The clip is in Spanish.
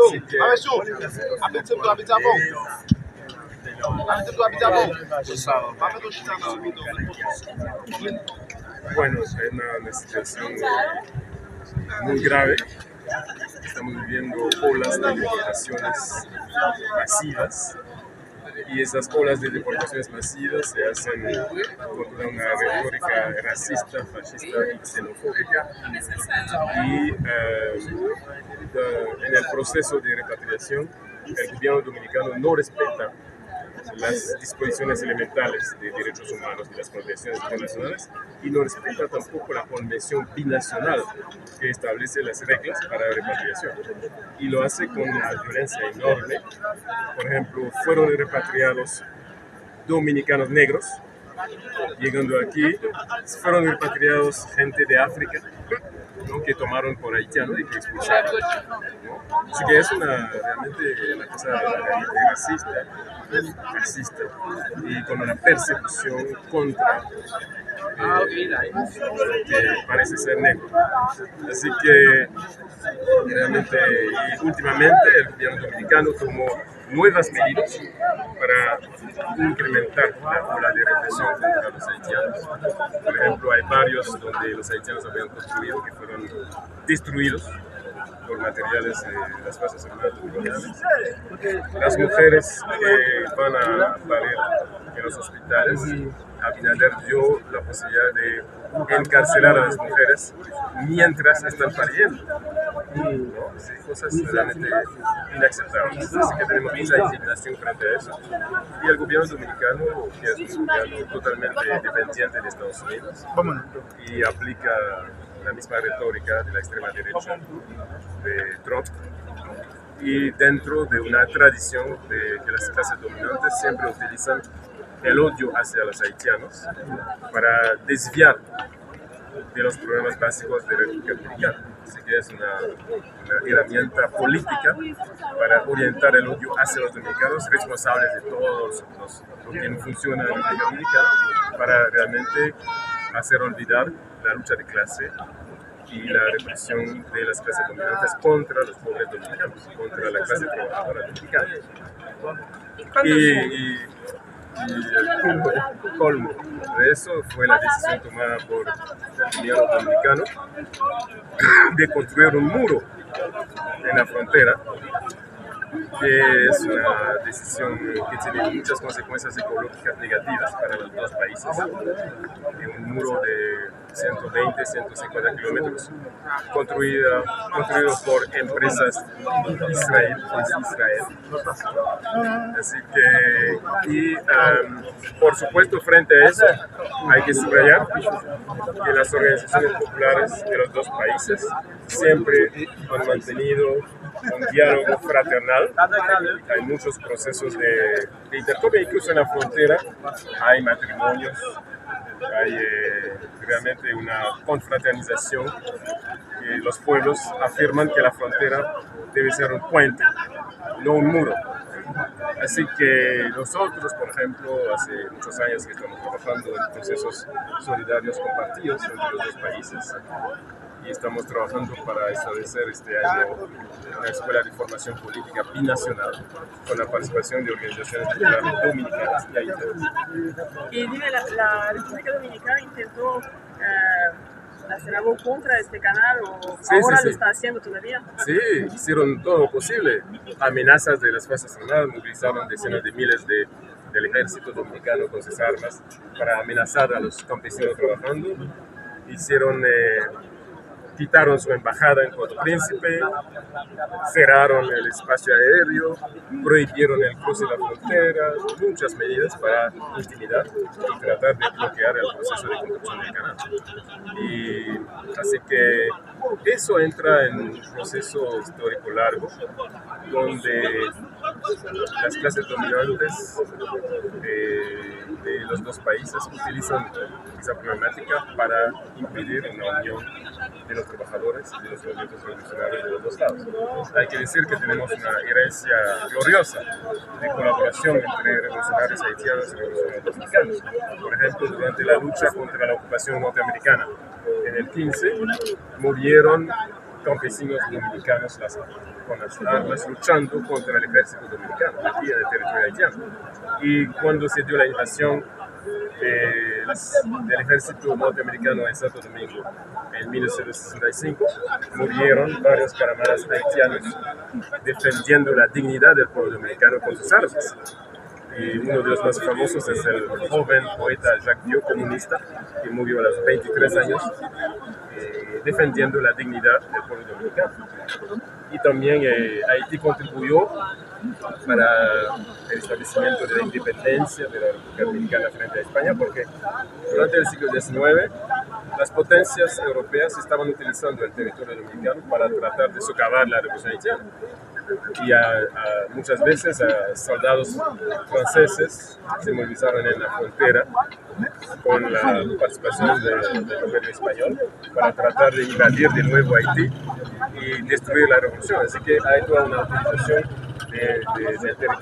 Así que, bueno, es una situación muy grave. Estamos viviendo olas de deportaciones masivas y esas olas de deportaciones masivas se hacen con una retórica racista, fascista y xenofóbica y en el proceso de repatriación el gobierno dominicano no respeta las disposiciones elementales de derechos humanos y las convenciones internacionales y no respeta tampoco la convención binacional que establece las reglas para la repatriación y lo hace con una violencia enorme. Por ejemplo, fueron repatriados dominicanos negros llegando aquí, fueron repatriados gente de África, ¿no?, que tomaron por haitiano y que expulsaron, ¿no? Así que es realmente una cosa racista y con una persecución contra que parece ser negro. Así que realmente y últimamente el gobierno dominicano tomó nuevas medidas para incrementar la ola de represión contra los haitianos. Por ejemplo, hay varios donde los haitianos habían construido que fueron destruidos por materiales de las Fuerzas Armadas dominicanas. Las mujeres que van a parir en los hospitales, Abinader dio la posibilidad de encarcelar a las mujeres mientras están pariendo, ¿no? Sí, cosas realmente inacceptables. Así que tenemos mucha indignación frente a eso. Y el gobierno dominicano, que es un gobierno totalmente dependiente de Estados Unidos, y aplica la misma retórica de la extrema derecha de Trump, y dentro de una tradición de que las clases dominantes siempre utilizan el odio hacia los haitianos para desviar de los problemas básicos de la República Dominicana. Así que es una herramienta política para orientar el odio hacia los dominicanos, responsables de todos lo que no funciona en la República Dominicana, para realmente hacer olvidar la lucha de clase y la represión de las clases dominantes contra los pobres dominicanos, contra la clase trabajadora dominicana. Y el colmo de eso fue la decisión tomada por el gobierno dominicano de construir un muro en la frontera, que es una decisión que tiene muchas consecuencias ecológicas negativas para los dos países. Un muro de 120, 150 kilómetros, construido por empresas de Israel. Así que, por supuesto, frente a eso, hay que subrayar que las organizaciones populares de los dos países siempre han mantenido un diálogo fraternal. Hay muchos procesos de intercambio, incluso en la frontera hay matrimonios, hay realmente una confraternización. Los pueblos afirman que la frontera debe ser un puente, no un muro. Así que nosotros, por ejemplo, hace muchos años que estamos trabajando en procesos solidarios compartidos entre los dos países y estamos trabajando para establecer este año una escuela de formación política binacional con la participación de organizaciones populares dominicanas y haitianas. Y dime, la República Dominicana intentó hacer algo contra este canal o Sí, ahora sí. lo está haciendo todavía. Sí, hicieron todo lo posible. Amenazas de las Fuerzas Armadas, movilizaron decenas de miles del ejército dominicano con sus armas para amenazar a los campesinos trabajando. Quitaron su embajada en Puerto Príncipe, cerraron el espacio aéreo, prohibieron el cruce de la frontera, muchas medidas para intimidar y tratar de bloquear el proceso de construcción del canal. Y así que eso entra en un proceso histórico largo, donde las clases dominantes de los dos países utilizan esa problemática para impedir una unión de los trabajadores y de los movimientos revolucionarios de los dos lados. Hay que decir que tenemos una herencia gloriosa de colaboración entre revolucionarios haitianos y revolucionarios dominicanos. Por ejemplo, durante la lucha contra la ocupación norteamericana en el 15 murieron campesinos dominicanos con las armas luchando contra el ejército dominicano aquí en el territorio haitiano. Y cuando se dio la invasión del ejército norteamericano en Santo Domingo en 1965, murieron varios camaradas haitianos defendiendo la dignidad del pueblo dominicano con sus armas. Y uno de los más famosos es el joven poeta Jacques Diot, comunista, que murió a los 23 años defendiendo la dignidad del pueblo dominicano. Y también Haití contribuyó para el establecimiento de la independencia de la República Dominicana frente a España, porque durante el siglo XIX las potencias europeas estaban utilizando el territorio dominicano para tratar de socavar la revolución haitiana. Y muchas veces a soldados franceses se movilizaron en la frontera con la participación del gobierno español para tratar de invadir de nuevo Haití y destruir la revolución. Así que hay toda una utilización del territorio.